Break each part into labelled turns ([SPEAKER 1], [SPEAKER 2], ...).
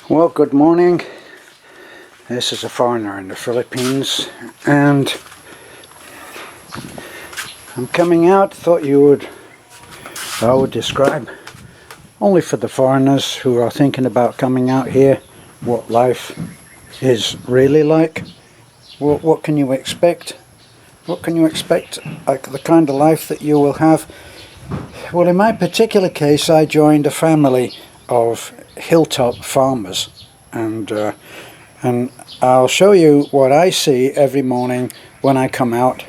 [SPEAKER 1] Well, good morning. This is a foreigner in the Philippines, and I'm coming out. Thought I would describe, only for the foreigners who are thinking about coming out here, what life is really like. What can you expect? What can you expect, like the kind of life that you will have? Well, in my particular case, I joined a family of hilltop farmers, and I'll show you what I see every morning when I come out.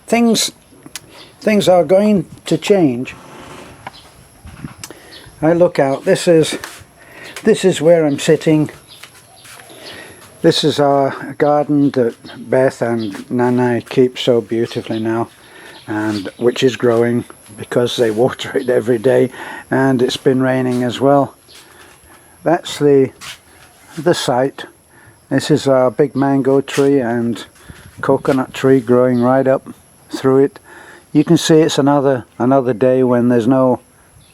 [SPEAKER 1] Things are going to change. I look out. This is where I'm sitting. This is our garden that Beth and Nanai keep so beautifully now, and which is growing because they water it every day, and it's been raining as well. That's the site. This is our big mango tree and coconut tree growing right up through it. You can see it's another day when there's not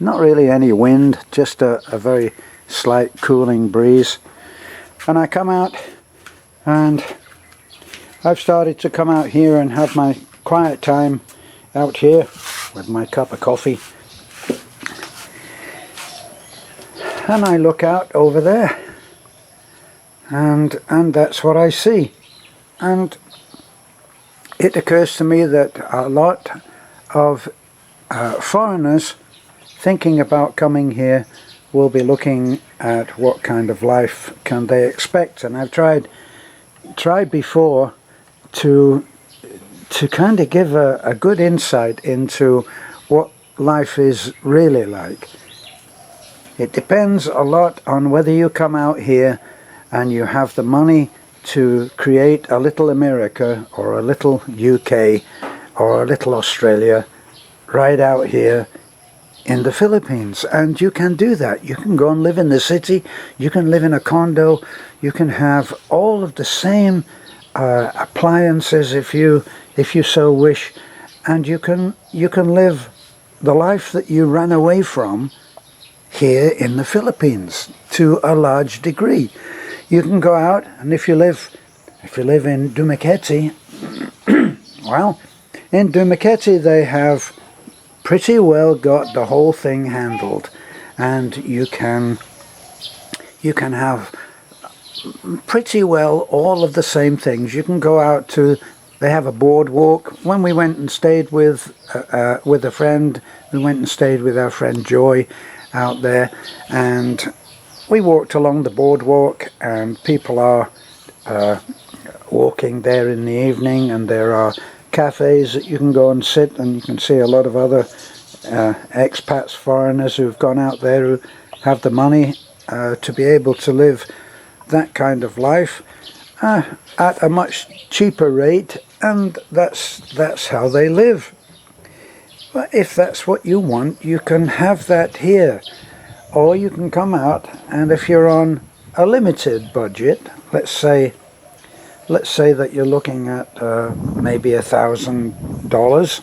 [SPEAKER 1] really any wind, just a very slight cooling breeze. And I come out, and I've started to come out here and have my quiet time out here with my cup of coffee, and I look out over there, and that's what I see. And it occurs to me that a lot of foreigners thinking about coming here will be looking at what kind of life can they expect. And I've tried before to kind of give a good insight into what life is really like. It depends a lot on whether you come out here and you have the money to create a little America or a little UK or a little Australia right out here in the Philippines. And you can do that. You can go and live in the city, you can live in a condo, you can have all of the same appliances if you so wish, and you can live the life that you ran away from here in the Philippines to a large degree. You can go out, and if you live in Dumaguete, well, in Dumaguete they have pretty well got the whole thing handled, and you can have pretty well all of the same things. You can go out to, they have a boardwalk. When we went and stayed with a friend, we went and stayed with our friend Joy out there, and we walked along the boardwalk, and people are walking there in the evening, and there are cafes that you can go and sit, and you can see a lot of other expats, foreigners who've gone out there who have the money to be able to live that kind of life at a much cheaper rate, and that's how they live. But if that's what you want, you can have that here, or you can come out, and if you're on a limited budget, let's say that you're looking at maybe $1,000,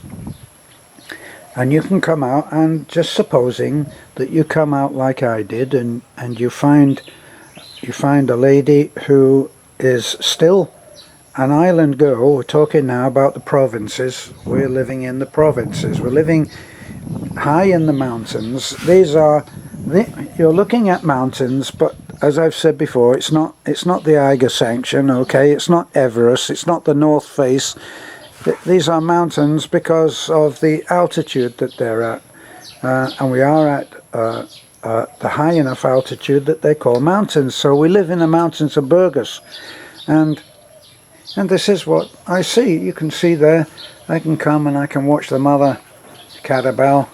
[SPEAKER 1] and you can come out, and just supposing that you come out like I did, and you find a lady who is still an island girl. We're talking now about the provinces. We're living in the provinces. We're living high in the mountains. You're looking at mountains, but as I've said before, it's not the Eiger Sanction, okay? It's not Everest. It's not the North Face. These are mountains because of the altitude that they're at, and we are at the high enough altitude that they call mountains. So we live in the mountains of Burgos, and this is what I see. You can see there, I can come and I can watch the mother carabao,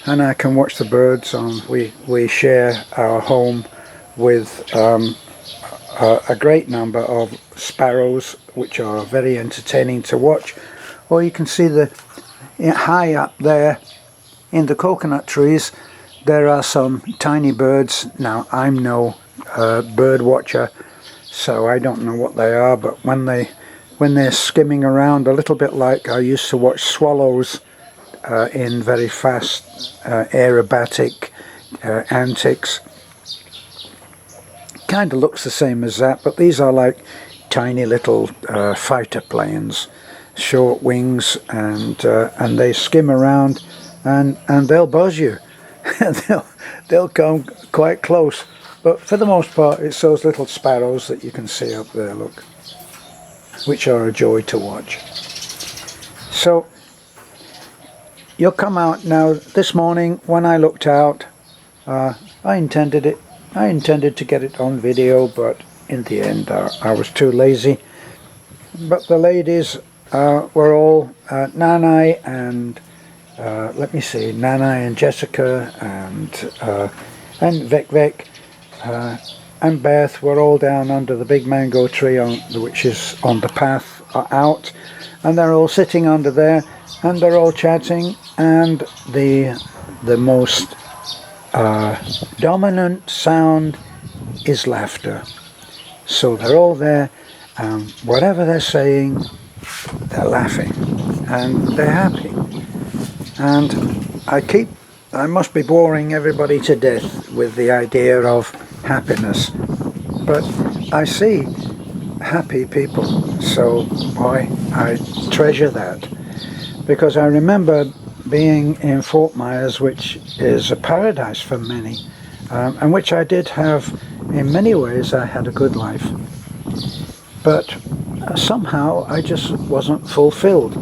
[SPEAKER 1] and I can watch the birds. We share our home with a great number of sparrows, which are very entertaining to watch. Or you can see high up there in the coconut trees, there are some tiny birds. Now, I'm no bird watcher, so I don't know what they are, but when they're skimming around, a little bit like I used to watch swallows in very fast aerobatic antics, kind of looks the same as that, but these are like tiny little fighter planes, short wings, and they skim around, and they'll buzz you. they'll come quite close, but for the most part it's those little sparrows that you can see up there, look, which are a joy to watch. So you'll come out now. This morning when I looked out, I intended to get it on video, but in the end I was too lazy. But the ladies were all Nanai and let me see, Nanai and Jessica and Vec Vec and Beth were all down under the big mango tree which is on the path out, and they're all sitting under there and they're all chatting, and the most dominant sound is laughter. So they're all there, and whatever they're saying, they're laughing and they're happy. And I must be boring everybody to death with the idea of happiness, but I see happy people, so I treasure that, because I remember being in Fort Myers, which is a paradise for many, and which I did have. In many ways I had a good life, but somehow I just wasn't fulfilled.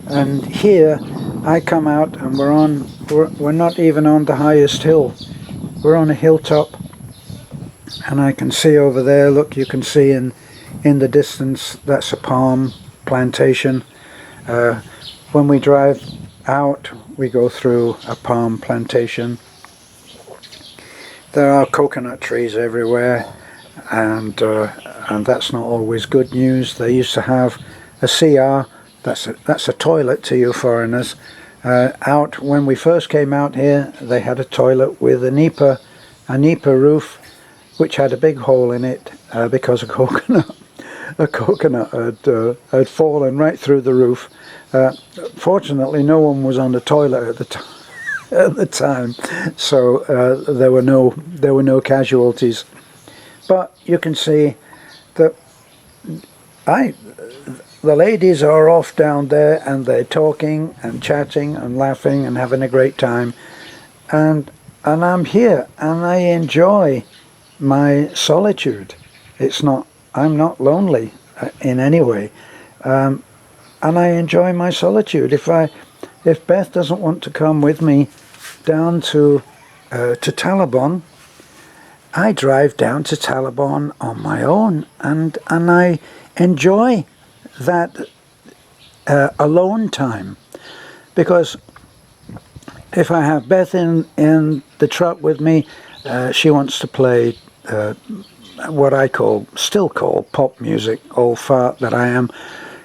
[SPEAKER 1] And here I come out and we're not even on the highest hill, we're on a hilltop, and I can see over there, look, you can see in the distance, that's a palm plantation. When we drive out, we go through a palm plantation. There are coconut trees everywhere, and that's not always good news. They used to have a CR, that's a toilet to you foreigners. Out when we first came out here, they had a toilet with a nipa roof, which had a big hole in it because a coconut had fallen right through the roof. Fortunately, no one was on the toilet at the time, so there were no casualties. But you can see that the ladies are off down there, and they're talking and chatting and laughing and having a great time, and I'm here and I enjoy my solitude. I'm not lonely in any way, and I enjoy my solitude. If Beth doesn't want to come with me down to Talabon, I drive down to Talabon on my own, and I enjoy that alone time, because if I have Beth in the truck with me, she wants to play what I still call pop music. Old fart that I am,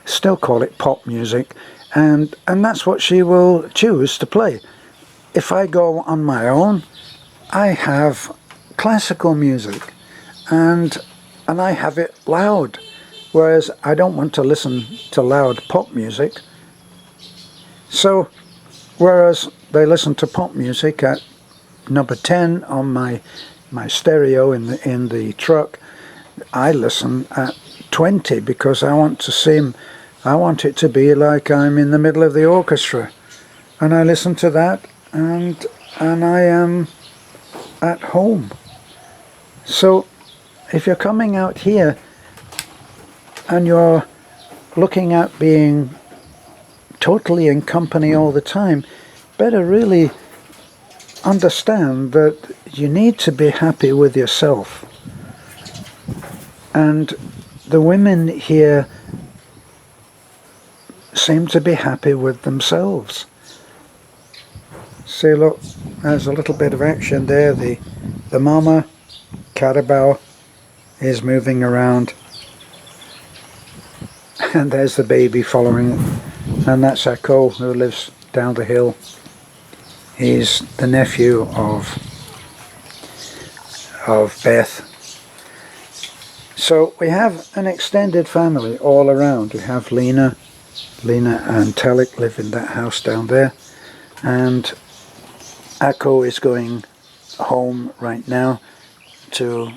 [SPEAKER 1] still call it pop music, and that's what she will choose to play. If I go on my own, I have classical music, and I have it loud, whereas I don't want to listen to loud pop music. So whereas they listen to pop music at number 10 on my stereo in the truck, I listen at 20, because I want it to be like I'm in the middle of the orchestra, and I listen to that, and I am at home. So if you're coming out here and you're looking at being totally in company all the time, better really understand that you need to be happy with yourself. And the women here seem to be happy with themselves. See, look, there's a little bit of action there. The mama carabao is moving around, and there's the baby following it, and that's Echo, who lives down the hill. He's the nephew of Beth. So we have an extended family all around. We have Lena and Talik live in that house down there, and Echo is going home right now to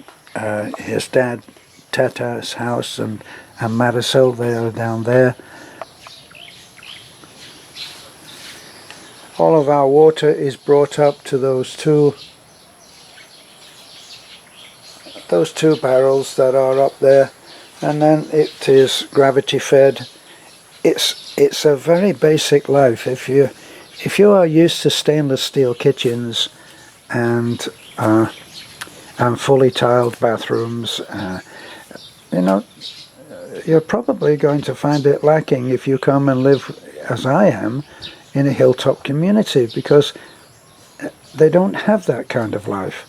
[SPEAKER 1] his dad Tata's house, and Marisol, they are down there. All of our water is brought up to those two barrels that are up there, and then it is gravity fed. It's a very basic life. If you are used to stainless steel kitchens and fully tiled bathrooms, you know, you're probably going to find it lacking if you come and live, as I am, in a hilltop community, because they don't have that kind of life.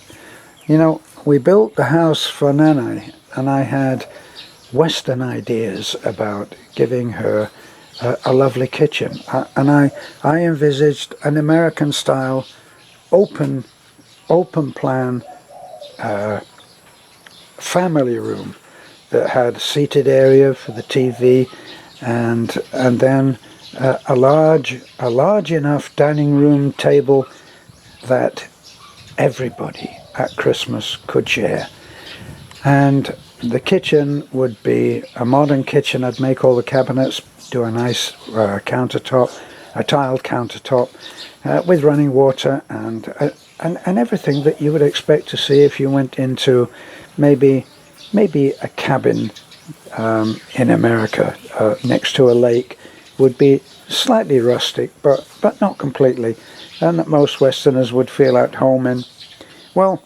[SPEAKER 1] You know, we built the house for Nanai, and I had Western ideas about giving her a lovely kitchen, and I envisaged an American style open plan family room that had seated area for the TV, and then a large enough dining room table that everybody at Christmas could share. And the kitchen would be a modern kitchen. I'd make all the cabinets, do a nice countertop, a tiled countertop with running water and everything that you would expect to see if you went into maybe a cabin in America next to a lake. Would be slightly rustic, but not completely, and that most Westerners would feel at home in. Well,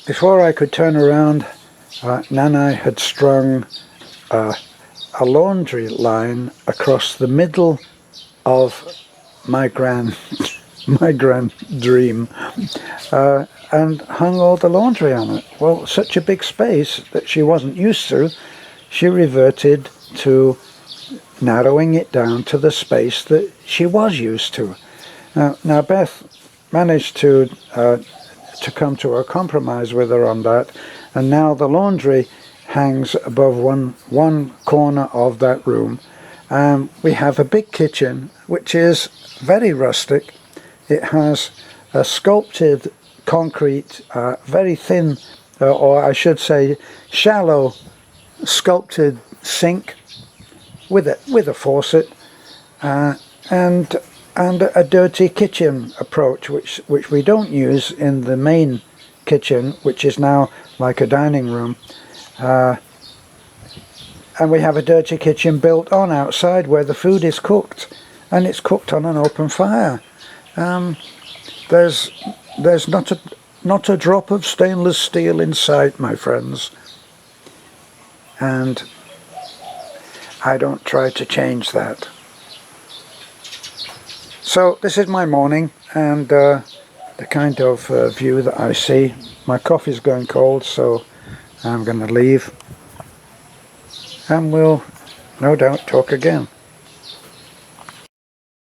[SPEAKER 1] before I could turn around, Nanai had strung a laundry line across the middle of my grand dream, and hung all the laundry on it. Well, such a big space that she wasn't used to, she reverted to narrowing it down to the space that she was used to. Now Beth managed to come to a compromise with her on that, and now the laundry hangs above one corner of that room. We have a big kitchen which is very rustic. It has a sculpted concrete, very thin, or I should say shallow sculpted sink with a faucet, and a dirty kitchen approach, which we don't use in the main kitchen, which is now like a dining room. And we have a dirty kitchen built on outside where the food is cooked, and it's cooked on an open fire. There's not a drop of stainless steel in sight, my friends, and I don't try to change that. So this is my morning, and the kind of view that I see. My coffee's going cold, so I'm going to leave, and we'll no doubt talk again.